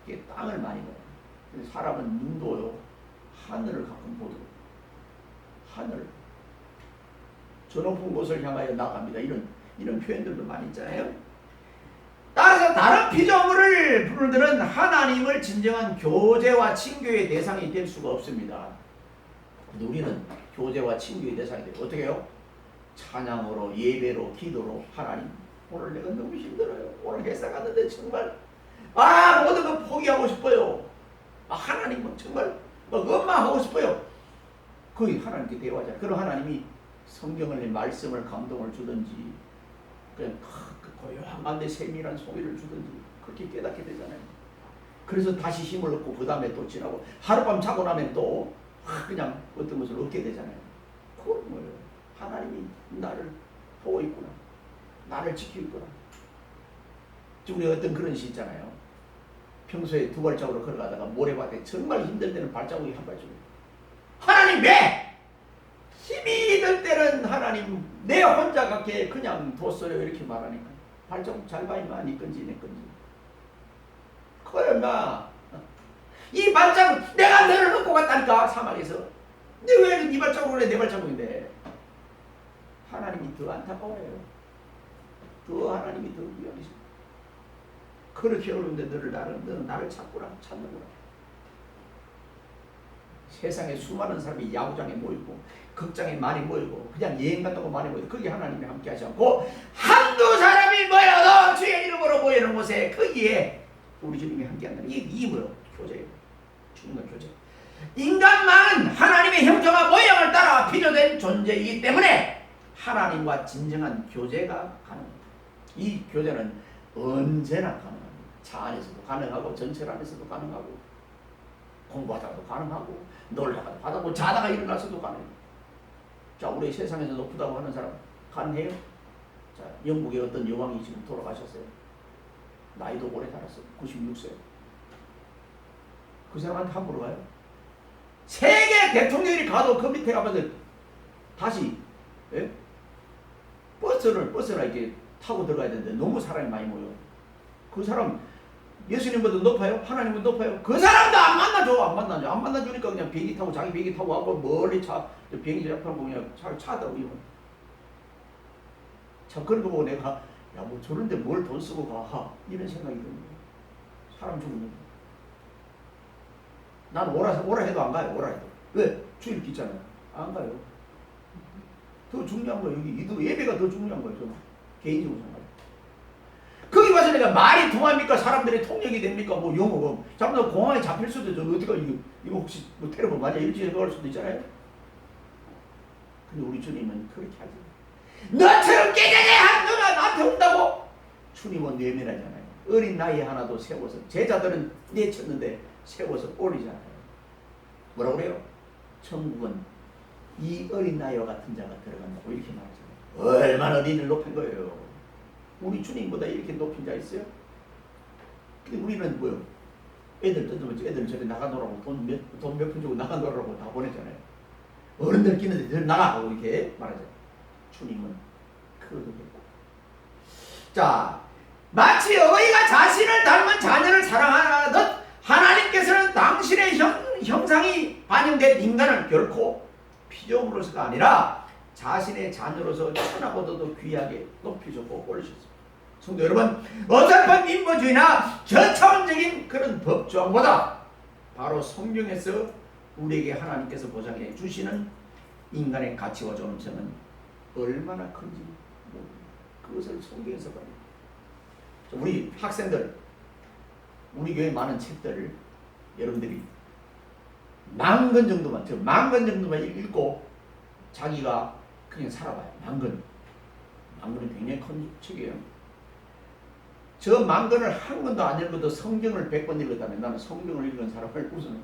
Speaker 1: 이게 땅을 많이 봐요. 사람은 눈도요 하늘을 가끔 보도록 하늘 저 높은 곳을 향하여 나갑니다. 이런 표현들도 많이 있잖아요. 따라서 다른 피조물을 부르들은 하나님을 진정한 교제와 친교의 대상이 될 수가 없습니다. 근데 우리는 교제와 친교의 대상이 돼요. 어떻게 해요? 찬양으로, 예배로, 기도로 하나님 오늘 내가 너무 힘들어요. 오늘 회사 갔는데 정말 모든 거 포기하고 싶어요. 하나님은 정말 엄마 하고 싶어요. 거의 하나님께 대화하잖아요. 그럼 하나님이 성경을 말씀을 감동을 주든지 그냥 고요한 가운데 세밀한 소리를 주든지 그렇게 깨닫게 되잖아요. 그래서 다시 힘을 얻고 그 다음에 또 지나고 하룻밤 자고 나면 또 그냥 어떤 것을 얻게 되잖아요. 그건 뭐예요? 하나님이 나를 보고 있구나. 나를 지키고 있구나. 우리 어떤 그런 시 있잖아요. 평소에 두 발자국으로 걸어가다가 모래밭에 정말 힘들 때는 발자국이 한 발자국. 하나님 왜? 힘이 들 때는 하나님 내 혼자 갖게 그냥 뒀어요. 이렇게 말하니까 발자국 잘 봐 임마. 네 건지 내 건지. 그래 임마. 이 발자국 내가 너를 놓고 갔다니까 사막에서. 근데 왜 네 발자국으로 해? 내 발자국인데. 하나님이 더 안타까워요. 더 하나님이 더 위험하십니다. 그렇게 어려운데 너는 나를 찾는구나. 세상에 수많은 사람이 야구장에 모이고 극장에 많이 모이고 그냥 여행 갔다고 많이 모이고 거기 하나님이 함께 하지 않고 한두 사람이 모여도 주의 이름으로 모이는 곳에 거기에 우리 주님이 함께 한다는 이게 뭐예요? 교제예요. 주님과 교제. 인간만 하나님의 형태와 모양을 따라 필요된 존재이기 때문에 하나님과 진정한 교제가 가능합니다. 이 교제는 언제나 가능합니다. 차 안에서도 가능하고 전철 안에서도 가능하고 공부하다가도 가능하고 놀다가도 가능하고 자다가 일어나서도 가능해요. 자, 우리 세상에서 높다고 하는 사람 가능해요? 자, 영국의 어떤 여왕이 지금 돌아가셨어요. 나이도 오래 살았어요. 96세. 그 사람한테 함부로 가요? 세계 대통령이 가도 그 밑에 가면 다시 버스나 이렇게 타고 들어가야 되는데 너무 사람이 많이 모여. 그 사람 예수님보다 높아요? 하나님보다 높아요? 그 사람도 안 만나줘. 안 만나주니까 그냥 비행기 타고 자기 비행기 타고 하고 멀리 비행기 옆에 보고 그냥 차를 차다고 이거. 참 그런 거 보고 내가 뭐 저런데 뭘 돈 쓰고 가 이런 생각이 듭니다. 사람 죽는 거. 난 오라 해도 안 가요. 오라 해도. 왜? 주일 있잖아요. 안 가요. 더 중요한 거예요. 여기 예배가 더 중요한 거예요. 저는 개인적으로 생각해요. 거기 가서 내가 말이 통합니까? 사람들이 통역이 됩니까? 뭐 영어가 잠깐 공항에 잡힐 수도 있죠. 어디가 이거 혹시 뭐 테러범 맞아? 이렇게 생각할 수도 있잖아요. 근데 우리 주님은 그렇게 하지. 너처럼 깨자제 한 누나 나한테 온다고? 주님은 예민하잖아요. 어린 나이 하나도 세워서 제자들은 내쳤는데 세워서 올리잖아요. 뭐라고 그래요? 천국은 이 어린 나이와 같은 자가 들어간다고 이렇게 말하잖아요. 얼마나 어린이를 높인 거예요. 우리 주님보다 이렇게 높인 자 있어요? 근데 우리는 뭐요? 애들 뜯으면 애들 저리 나가 놀라고 돈 몇 푼 주고 나가 놀라고 다 보내잖아요. 어른들 끼는데 들 나가고 이렇게 말하잖아요. 주님은 그것도 됐고. 자, 마치 어머니가 자신을 닮은 자녀를 사랑하듯 하나님께서는 당신의 형상이 반영된 인간을 결코 피조물로서가 아니라 자신의 자녀로서 천하보다도 귀하게 높이셨고 올리셨습니다. 성도 여러분, 어설픈 인본주의나 저차원적인 그런 법조항보다 바로 성경에서 우리에게 하나님께서 보장해 주시는 인간의 가치와 존엄성은 얼마나 큰지 그것을 성경에서 봐요. 우리 학생들, 우리 교회 많은 책들을 여러분들이 10,000권 정도만 읽고 자기가 그냥 살아봐요. 10,000권. 10,000권은 굉장히 큰 책이에요. 저 10,000권을 한 권도 안 읽어도 성경을 100권 읽었다면 나는 성경을 읽은 사람을 우선.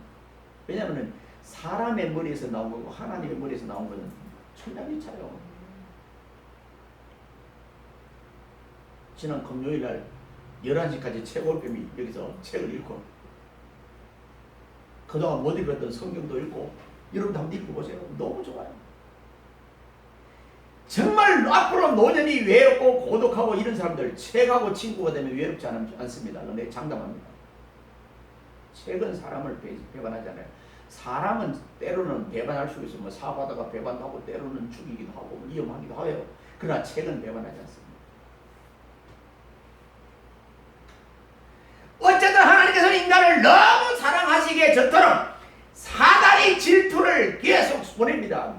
Speaker 1: 왜냐하면 사람의 머리에서 나온 거고 하나님의 머리에서 나온 거는 천장이 차요. 지난 금요일날 11시까지 최고울뱀이 여기서 책을 읽고 그동안 못 읽었던 성경도 읽고 여러분도 한번 읽어보세요. 너무 좋아요. 정말 앞으로 노년이 외롭고 고독하고 이런 사람들 책하고 친구가 되면 외롭지 않습니다. 근데 장담합니다. 책은 사람을 배반하잖아요. 사람은 때로는 배반할 수 있어요. 뭐 사고하다가 배반도 하고 때로는 죽이기도 하고 위험하기도 해요. 그러나 책은 배반하지 않습니다. 어쨌든 하나님께서는 인간을 너무 사랑하시기에 저토록 사단의 질투를 계속 보냅니다.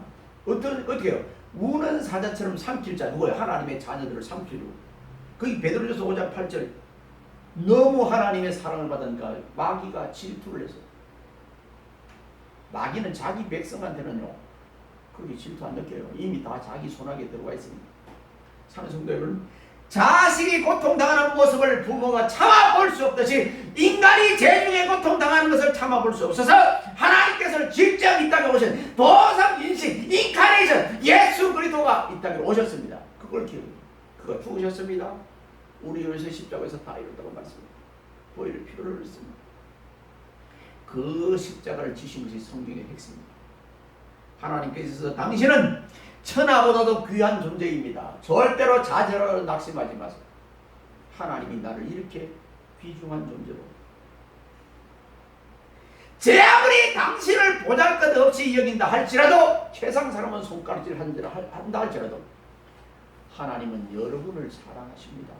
Speaker 1: 어떻게 해요? 우는 사자처럼 삼킬 자 누구예요? 하나님의 자녀들을 삼키려. 거기 베드로전서 5장 8절 너무 하나님의 사랑을 받으니까 마귀가 질투를 해서 마귀는 자기 백성한테는요 그렇게 질투 안 느껴요. 이미 다 자기 손아귀에 들어와 있습니다. 사는 성도 여러분, 자식이 고통당하는 모습을 부모가 참아볼 수 없듯이 인간이 재중에 고통당하는 것을 참아볼 수 없어서 하나님께서 직접 이 땅에 오신 보상인식 인카네이션 예수 그리스도가 이 땅에 오셨습니다. 그걸 기억해요. 그가 죽으셨습니다. 우리 위해서 십자가에서 다 이뤘다고 말씀합니다. 보혈의 피를 흘렸습니다. 그 십자가를 지신 것이 성경의 핵심입니다. 하나님께서 당신은 천하보다도 귀한 존재입니다. 절대로 자제로 낙심하지 마세요. 하나님이 나를 이렇게 귀중한 존재로 제 아무리 당신을 보잘것없이 여긴다 할지라도 세상 사람은 손가락질 한다 할지라도 하나님은 여러분을 사랑하십니다.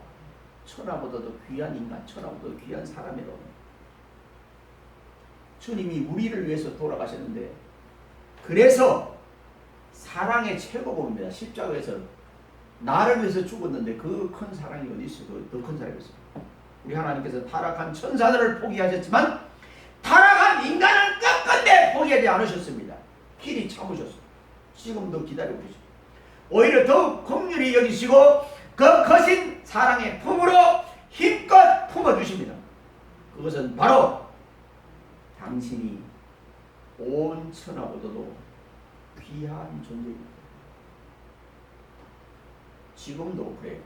Speaker 1: 천하보다도 귀한 인간, 천하보다도 귀한 사람이라고. 주님이 우리를 위해서 돌아가셨는데 그래서 사랑의 최고봉입니다. 십자가에서 나를 위해서 죽었는데 그 큰 사랑이 어디 있어요? 더 큰 사랑이 있어요. 우리 하나님께서 타락한 천사들을 포기하셨지만 타락한 인간은 끝끝내 포기하지 않으셨습니다. 길이 참으셨어요. 지금도 기다리고 계십니다. 오히려 더욱 긍휼히 여기시고 그 거신 사랑의 품으로 힘껏 품어주십니다. 그것은 바로 당신이 온 천하보다도 귀한 존재입니다. 지금도 그래요.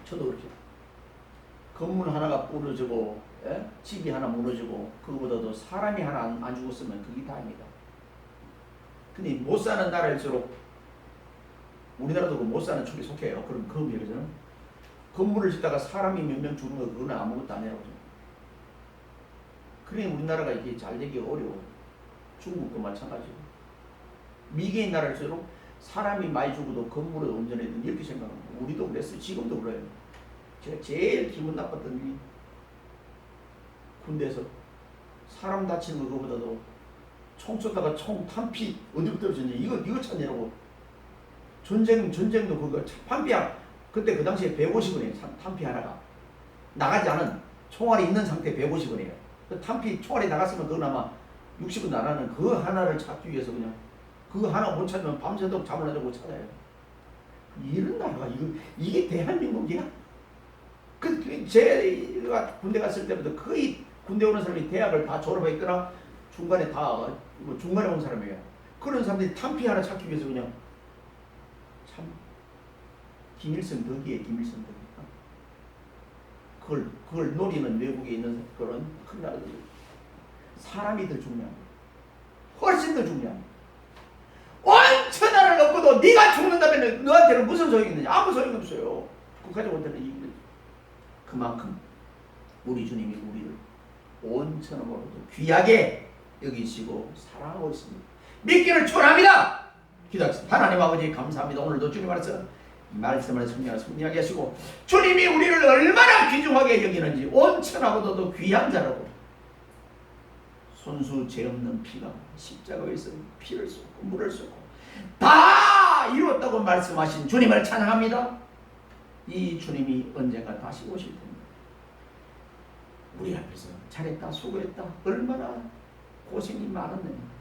Speaker 1: 저도 그렇죠. 건물 하나가 부러지고 집이 하나 무너지고 그거보다도 사람이 하나 안 죽었으면 그게 다입니다. 근데 못 사는 나라일수록 우리나라도 못 사는 축에 속해요. 그럼 그 의미에서는 건물을 짓다가 사람이 몇 명 죽는 거 그거는 아무것도 아니라고. 그래 우리나라가 이게 잘 되기가 어려워. 중국도 마찬가지고. 미개인 나라일수록 사람이 많이 죽어도 건물을 온전해야 된다 이렇게 생각합니다. 우리도 그랬어요. 지금도 그래요. 제가 제일 기분 나빴던 일이 군대에서 사람 다치는 것보다도 총 쏘다가 총 탄피 어디로 떨어졌냐 이거 찾냐고. 전쟁도 그거 탄피야. 그때 그 당시에 150원이에요. 탄피 하나가 나가지 않은 총알이 있는 상태 150원이에요. 그 탄피 총알이 나갔으면 그건 아마 60원 나라는 그 하나를 찾기 위해서 그냥 그 하나 못 찾으면 밤새도록 잠을 안 자고 찾아요. 이런 나라가 이게 대한민국이야? 제가 군대 갔을 때부터 거의 군대 오는 사람이 대학을 다 졸업했거나 중간에 중간에 온 사람이에요. 그런 사람들이 탄피 하나 찾기 위해서 그냥 참 김일성 덕이에요. 김일성 덕이. 그걸 노리는 외국에 있는 그런 큰 나라들이 사람이 더 중요합니다. 훨씬 더 중요합니다. 온 천하를 얻고도 네가 죽는다면 너한테는 무슨 소용이 있느냐? 아무 소용이 없어요. 그 가족한테는 이익이. 그만큼 우리 주님이 우리를 온 천하로도 귀하게 여기시고 사랑하고 있습니다. 믿기를 축원합니다. 기도하겠습니다. 하나님 아버지 감사합니다. 오늘도 주님 안에서 이 말씀을 승리하게 하시고 주님이 우리를 얼마나 귀중하게 여기는지 온 천하보다도 귀한 자라고 손수 죄 없는 피가 십자가에서 피를 쏟고 물을 쏟고 다 이뤘다고 말씀하신 주님을 찬양합니다. 이 주님이 언젠가 다시 오실 텐데 우리 앞에서 잘했다 수고했다 얼마나 고생이 많았느냐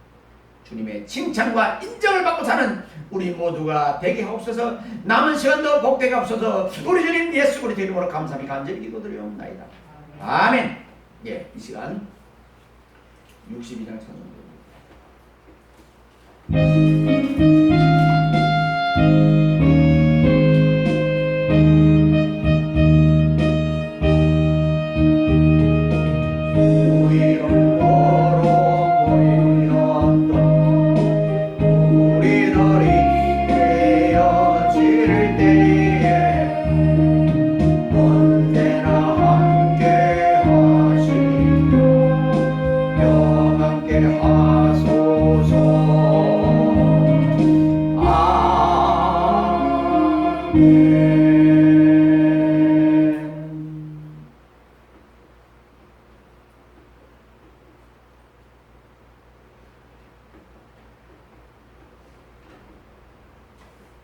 Speaker 1: 주님의 칭찬과 인정을 받고 사는 우리 모두가 되게 하옵소서. 남은 시간도 복되게 하옵소서. 우리 주님 예수 그리스도 이름으로 감사히 간절히 기도드리옵나이다. 아멘. 예, 이 시간 62장 찬송입니다.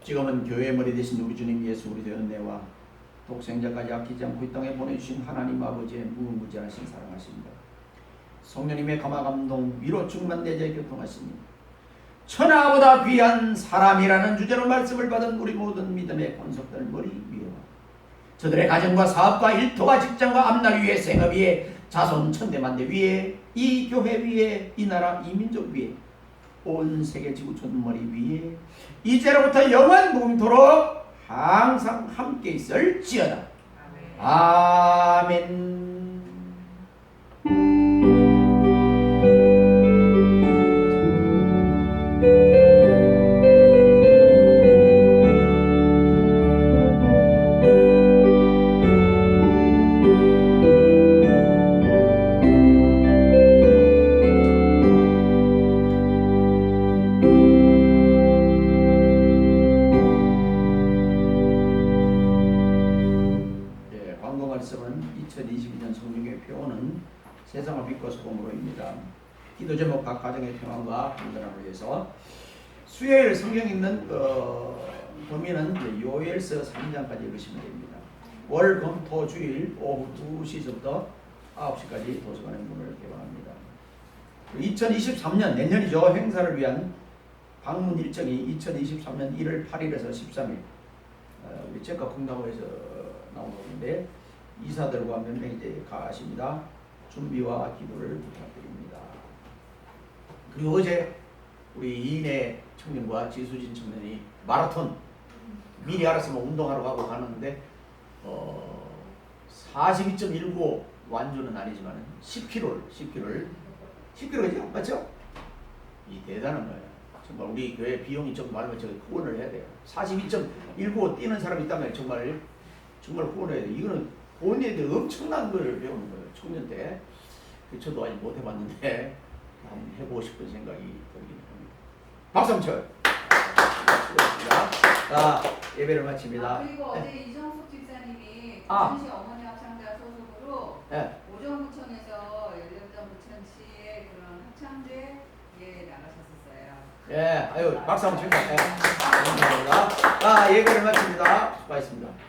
Speaker 1: 지금은 교회의 머리 되신 우리 주님 예수 그리스도의 은혜와 독생자까지 아끼지 않고 이 땅에 보내주신 하나님 아버지의 무궁무진하신 사랑하십니다. 성령님의 감화감동 위로 충만 내재 교통하시니 천하보다 귀한 사람이라는 주제로 말씀을 받은 우리 모든 믿음의 권속들 머리 위로 저들의 가정과 사업과 일터와 직장과 앞날 위에 생업 위에 자손 천대만대 위에 이 교회 위에 이 나라 이 민족 위에 온 세계 지구촌 머리 위에 이제로부터 영원 무궁토록 항상 함께 있을지어다. 아멘. 광고 말씀은 2022년 성령의 표어는 세상을 믿고 소금으로입니다. 기도 제목 각 가정의 평안과 안전함을 위해서 수요일 성경 읽는 범위는 요엘서 3장까지 읽으시면 됩니다. 월, 금, 토, 주일 오후 2시부터 9시까지 도서관의 문을 개방합니다. 2023년 내년이죠. 행사를 위한 방문 일정이 2023년 1월 8일에서 13일 우리 제과 공당호에서 나오는데 이사들과 몇 명이 이제 가십니다. 준비와 기도를 부탁드립니다. 그리고 어제 우리 이인혜 청년과 지수진 청년이 마라톤 미리 알았으면 운동하러 가고 가는데 42.19 완주는 아니지만 10km를 맞죠? 이 대단한 거예요. 정말 우리 교회 비용이 좀 많으면 저기 후원을 해야 돼요. 42.19 뛰는 사람이 있다면 정말 후원해야 돼요. 이거는 본인한테 엄청난 걸 배우는 거예요. 청년 때. 저도 아직 못 해봤는데 한번 해보고 싶은 생각이 들긴 합니다. 박수 한번 쳐요. 자, 예배를 마칩니다.
Speaker 2: 그리고 어제 이정숙 집사님이 부천시 어머니 합창단 소속으로 오정부천에서 연령전 부천시의 그런 합창대에 나가셨었어요.
Speaker 1: 예, 아유 박수 한번 칩니다. 감사합니다. 자, 예배를 마칩니다. 수고하셨습니다.